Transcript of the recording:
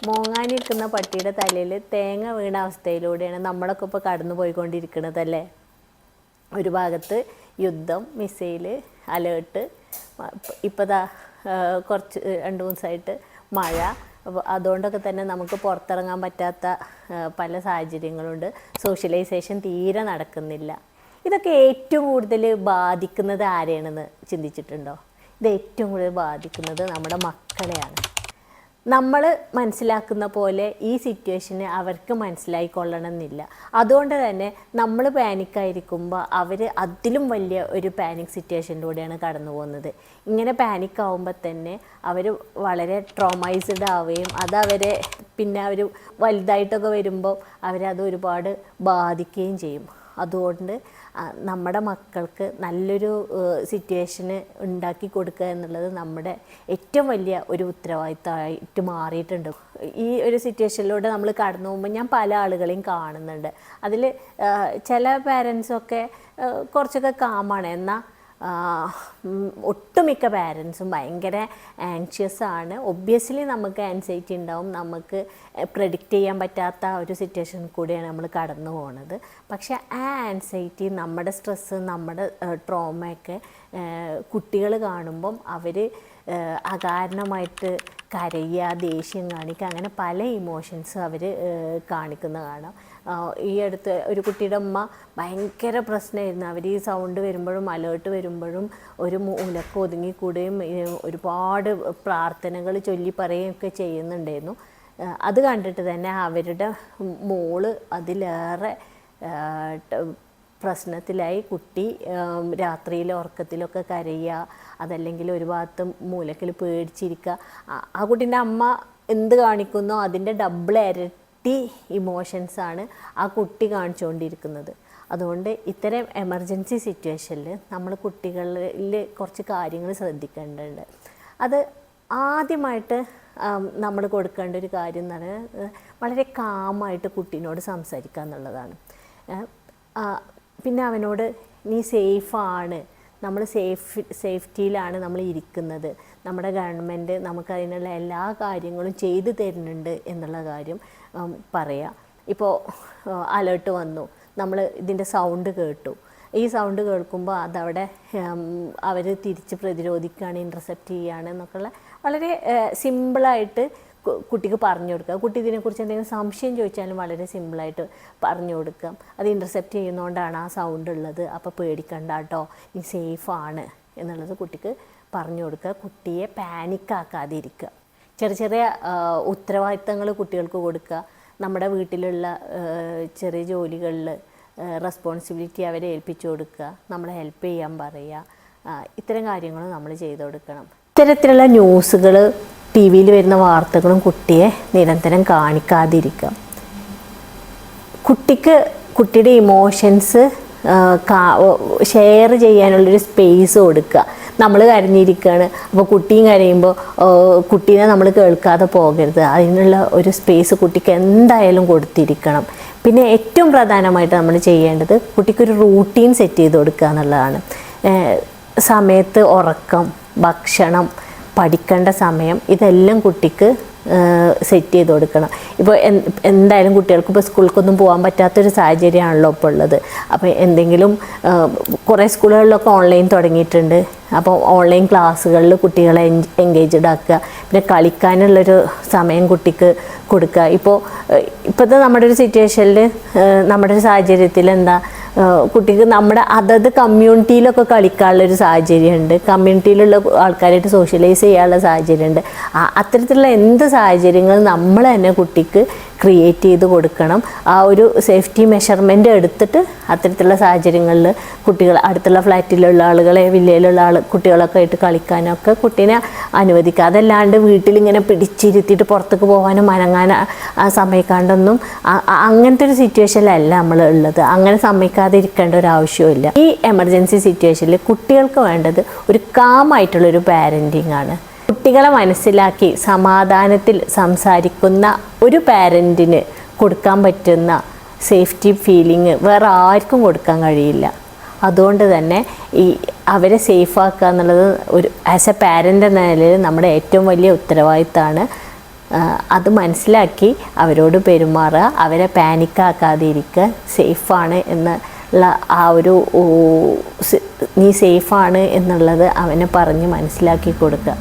മോങ്ങാനിരിക്കുന്ന പട്ടിയുടെ തലയിൽ തേങ്ങ വീണ അവസ്ഥയിലൂടെയാണ് നമ്മളൊക്കെ ഇപ്പോൾ കടന്നു പോയിക്കൊണ്ടിരിക്കുന്നതല്ലേ. ഒരു ഭാഗത്ത് യുദ്ധം, മിസൈൽ, അലേർട്ട്, ഇപ്പോൾ കുറച്ച് 2-3 ദിവസമായിട്ട് മഴ. അതുകൊണ്ടൊക്കെ തന്നെ നമുക്ക് പുറത്തിറങ്ങാൻ പറ്റാത്ത പല സാഹചര്യങ്ങളുണ്ട്. സോഷ്യലൈസേഷൻ തീരെ നടക്കുന്നില്ല. ഇതൊക്കെ ഏറ്റവും കൂടുതൽ ബാധിക്കുന്നത് ആരെയാണെന്ന് ചിന്തിച്ചിട്ടുണ്ടോ? ഇത് ഏറ്റവും കൂടുതൽ ബാധിക്കുന്നത് നമ്മുടെ മക്കളെയാണ്. നമ്മൾ മനസ്സിലാക്കുന്ന പോലെ ഈ സിറ്റുവേഷന് അവർക്ക് മനസ്സിലായിക്കൊള്ളണമെന്നില്ല. അതുകൊണ്ട് തന്നെ നമ്മൾ പാനിക്കായിരിക്കുമ്പോൾ അവർ അതിലും വലിയ ഒരു പാനിക് സിറ്റുവേഷനിലൂടെയാണ് കടന്നു പോകുന്നത്. ഇങ്ങനെ പാനിക്കാവുമ്പോൾ തന്നെ അവർ വളരെ ട്രോമൈസ്ഡ് ആവുകയും അതവരെ പിന്നെ അവർ വലുതായിട്ടൊക്കെ വരുമ്പോൾ അവരത് ഒരുപാട് ബാധിക്കുകയും ചെയ്യും. അതുകൊണ്ട് നമ്മുടെ മക്കൾക്ക് നല്ലൊരു സിറ്റുവേഷന് ഉണ്ടാക്കി കൊടുക്കുക എന്നുള്ളത് നമ്മുടെ ഏറ്റവും വലിയ ഒരു ഉത്തരവാദിത്തമായിട്ട് മാറിയിട്ടുണ്ട്. ഈ ഒരു സിറ്റുവേഷനിലൂടെ നമ്മൾ കടന്നു പോകുമ്പോൾ ഞാൻ പല ആളുകളെയും കാണുന്നുണ്ട്. അതിൽ ചില പാരൻസൊക്കെ കുറച്ചൊക്കെ കാമാണ്, എന്നാൽ ഒട്ടുമിക്ക പാരൻസും ഭയങ്കര ആങ്ഷ്യസ് ആണ്. ഒബ്വിയസ്ലി നമുക്ക് ആൻസൈറ്റി ഉണ്ടാവും, നമുക്ക് പ്രെഡിക്റ്റ് ചെയ്യാൻ പറ്റാത്ത ഒരു സിറ്റുവേഷൻ കൂടിയാണ് നമ്മൾ കടന്നു പോകുന്നത്. പക്ഷേ ആ ആൻസൈറ്റി, നമ്മുടെ സ്ട്രെസ്സ്, നമ്മുടെ ട്രോമയൊക്കെ കുട്ടികൾ കാണുമ്പം അവർ അകാരണമായിട്ട് കരയുക, ദേഷ്യം കാണിക്കുക, അങ്ങനെ പല ഇമോഷൻസ് അവർ കാണിക്കുന്ന കാണാം. ഈ അടുത്ത് ഒരു കുട്ടിയുടെ അമ്മ ഭയങ്കര പ്രശ്നമായിരുന്നു. അവർ ഈ സൗണ്ട് വരുമ്പോഴും അലേർട്ട് വരുമ്പോഴും ഒരു മൂലക്ക് ഒതുങ്ങിക്കൂടുകയും ഒരുപാട് പ്രാർത്ഥനകൾ ചൊല്ലി പറയുകയൊക്കെ ചെയ്യുന്നുണ്ടായിരുന്നു. അത് കണ്ടിട്ട് തന്നെ അവരുടെ മോള് അതിലേറെ പ്രശ്നത്തിലായി. കുട്ടി രാത്രിയിലെ ഉറക്കത്തിലൊക്കെ കരയുക, അതല്ലെങ്കിൽ ഒരു ഭാഗത്ത് മൂലക്കിൽ പേടിച്ചിരിക്കുക. ആ കുട്ടീൻ്റെ അമ്മ എന്ത് കാണിക്കുന്നോ അതിൻ്റെ ഡബിൾ ഇരട്ടി ഇമോഷൻസാണ് ആ കുട്ടി കാണിച്ചുകൊണ്ടിരിക്കുന്നത്. അതുകൊണ്ട് ഇത്തരം എമർജൻസി സിറ്റുവേഷനിൽ നമ്മൾ കുട്ടികളിൽ കുറച്ച് കാര്യങ്ങൾ ശ്രദ്ധിക്കേണ്ടതുണ്ട്. അത് ആദ്യമായിട്ട് നമ്മൾ കൊടുക്കേണ്ട ഒരു കാര്യം എന്ന് പറയുന്നത് വളരെ കാമായിട്ട് കുട്ടീനോട് സംസാരിക്കുക എന്നുള്ളതാണ്. പിന്നെ അവനോട് നീ സേഫാണ്, നമ്മൾ സേഫ്റ്റിയിലാണ് നമ്മൾ ഇരിക്കുന്നത്, നമ്മുടെ ഗവൺമെൻറ് നമുക്കതിനുള്ള എല്ലാ കാര്യങ്ങളും ചെയ്തു തരുന്നുണ്ട് എന്നുള്ള കാര്യം പറയുക. ഇപ്പോൾ അലേർട്ട് വന്നു, നമ്മൾ ഇതിൻ്റെ സൗണ്ട് കേട്ടു, ഈ സൗണ്ട് കേൾക്കുമ്പോൾ അതവിടെ അവർ തിരിച്ച് പ്രതിരോധിക്കുകയാണ്, ഇൻ്റർസെപ്റ്റ് ചെയ്യുകയാണ് എന്നൊക്കെയുള്ള വളരെ സിമ്പിളായിട്ട് കുട്ടിക്ക് പറഞ്ഞു കൊടുക്കുക. കുട്ടി ഇതിനെക്കുറിച്ച് എന്തെങ്കിലും സംശയം ചോദിച്ചാലും വളരെ സിമ്പിളായിട്ട് പറഞ്ഞു കൊടുക്കാം. അത് ഇൻ്റർസെപ്റ്റ് ചെയ്യുന്നതുകൊണ്ടാണ് ആ സൗണ്ട് ഉള്ളത്, അപ്പോൾ പേടിക്കണ്ട കേട്ടോ, നീ സേഫാണ് എന്നുള്ളത് കുട്ടിക്ക് പറഞ്ഞു കൊടുക്കുക. കുട്ടിയെ പാനിക്കാക്കാതിരിക്കുക. ചെറിയ ചെറിയ ഉത്തരവാദിത്തങ്ങൾ കുട്ടികൾക്ക് കൊടുക്കുക. നമ്മുടെ വീട്ടിലുള്ള ചെറിയ ജോലികളിൽ റെസ്പോൺസിബിലിറ്റി അവരെ ഏൽപ്പിച്ചു കൊടുക്കുക, നമ്മളെ ഹെൽപ്പ് ചെയ്യാൻ പറയുക. ഇത്തരം കാര്യങ്ങൾ നമ്മൾ ചെയ്തു കൊടുക്കണം. ഇത്തരത്തിലുള്ള ന്യൂസുകൾ, ടി വിയിൽ വരുന്ന വാർത്തകളും കുട്ടിയെ നിരന്തരം കാണിക്കാതിരിക്കുക. കുട്ടിയുടെ ഇമോഷൻസ് ഷെയർ ചെയ്യാനുള്ളൊരു സ്പേസ് കൊടുക്കുക. നമ്മൾ കരഞ്ഞിരിക്കുകയാണ്, അപ്പോൾ കുട്ടിയും കരയുമ്പോൾ കുട്ടീനെ നമ്മൾ കേൾക്കാതെ പോകരുത്. അതിനുള്ള ഒരു സ്പേസ് കുട്ടിക്ക് എന്തായാലും കൊടുത്തിരിക്കണം. പിന്നെ ഏറ്റവും പ്രധാനമായിട്ട് നമ്മൾ ചെയ്യേണ്ടത് കുട്ടിക്കൊരു റൂട്ടീൻ സെറ്റ് ചെയ്ത് കൊടുക്കുക എന്നുള്ളതാണ്. സമയത്ത് ഉറക്കം, ഭക്ഷണം, പഠിക്കേണ്ട സമയം, ഇതെല്ലാം കുട്ടിക്ക് സെറ്റ് ചെയ്ത് കൊടുക്കണം. ഇപ്പോൾ എന്തായാലും കുട്ടികൾക്ക് ഇപ്പോൾ സ്കൂളിലേക്കൊന്നും പോകാൻ പറ്റാത്തൊരു സാഹചര്യമാണല്ലോ ഇപ്പോൾ ഉള്ളത്. അപ്പോൾ എന്തെങ്കിലും കുറേ സ്കൂളുകളിലൊക്കെ ഓൺലൈൻ തുടങ്ങിയിട്ടുണ്ട്. അപ്പോൾ ഓൺലൈൻ ക്ലാസ്സുകളിൽ കുട്ടികളെ എൻഗേജ്ഡ് ആക്കുക. പിന്നെ കളിക്കാനുള്ളൊരു സമയം കുട്ടിക്ക് കൊടുക്കുക. ഇപ്പോഴത്തെ നമ്മുടെ ഒരു സിറ്റുവേഷനിൽ, നമ്മുടെ ഒരു സാഹചര്യത്തിൽ എന്താ, കുട്ടിക്ക് നമ്മുടെ അതത് കമ്മ്യൂണിറ്റിയിലൊക്കെ കളിക്കാനുള്ളൊരു സാഹചര്യമുണ്ട്, കമ്മ്യൂണിറ്റിയിലുള്ള ആൾക്കാരായിട്ട് സോഷ്യലൈസ് ചെയ്യാനുള്ള സാഹചര്യമുണ്ട്. അത്തരത്തിലുള്ള എന്ത് സാഹചര്യങ്ങൾ നമ്മൾ തന്നെ കുട്ടിക്ക് ക്രിയേറ്റ് ചെയ്ത് കൊടുക്കണം. ആ ഒരു സേഫ്റ്റി മെഷർമെൻ്റ് എടുത്തിട്ട് അത്തരത്തിലുള്ള സാഹചര്യങ്ങളിൽ കുട്ടികൾ, അടുത്തുള്ള ഫ്ലാറ്റിലുള്ള ആളുകളെ, വില്ലയിലുള്ള കുട്ടികളൊക്കെ ആയിട്ട് കളിക്കാനൊക്കെ കുട്ടീനെ അനുവദിക്കുക. അതല്ലാണ്ട് വീട്ടിലിങ്ങനെ പിടിച്ചിരുത്തിയിട്ട് പുറത്തേക്ക് പോകാനും അനങ്ങാനും സമ്മതിക്കാണ്ടൊന്നും അങ്ങനത്തെ ഒരു സിറ്റുവേഷനിലല്ല നമ്മൾ ഉള്ളത്. അങ്ങനെ സമ്മതിക്കാതെ ഇരിക്കേണ്ട ഒരു ആവശ്യമില്ല. ഈ എമർജൻസി സിറ്റുവേഷനിൽ കുട്ടികൾക്ക് വേണ്ടത് ഒരു കാമായിട്ടുള്ളൊരു പാരൻറ്റിങ് ആണ്. കുട്ടികളെ മനസ്സിലാക്കി സമാധാനത്തിൽ സംസാരിക്കുന്ന ഒരു പാരൻറ്റിന് കൊടുക്കാൻ പറ്റുന്ന സേഫ്റ്റി ഫീലിംഗ് വേറെ ആർക്കും കൊടുക്കാൻ കഴിയില്ല. അതുകൊണ്ട് തന്നെ അവരെ സേഫാക്കുക എന്നുള്ളത് ഒരു ആസ് എ പാരൻ്റ് എന്ന നിലയിൽ നമ്മുടെ ഏറ്റവും വലിയ ഉത്തരവാദിത്തമാണ്. അത് മനസ്സിലാക്കി അവരോട് പെരുമാറുക, അവരെ പാനിക്കാക്കാതെ ഇരിക്കുക, സേഫാണ് എന്നുള്ള ആ ഒരു നീ സേഫാണ് എന്നുള്ളത് അവനെ പറഞ്ഞ് മനസ്സിലാക്കി കൊടുക്കുക.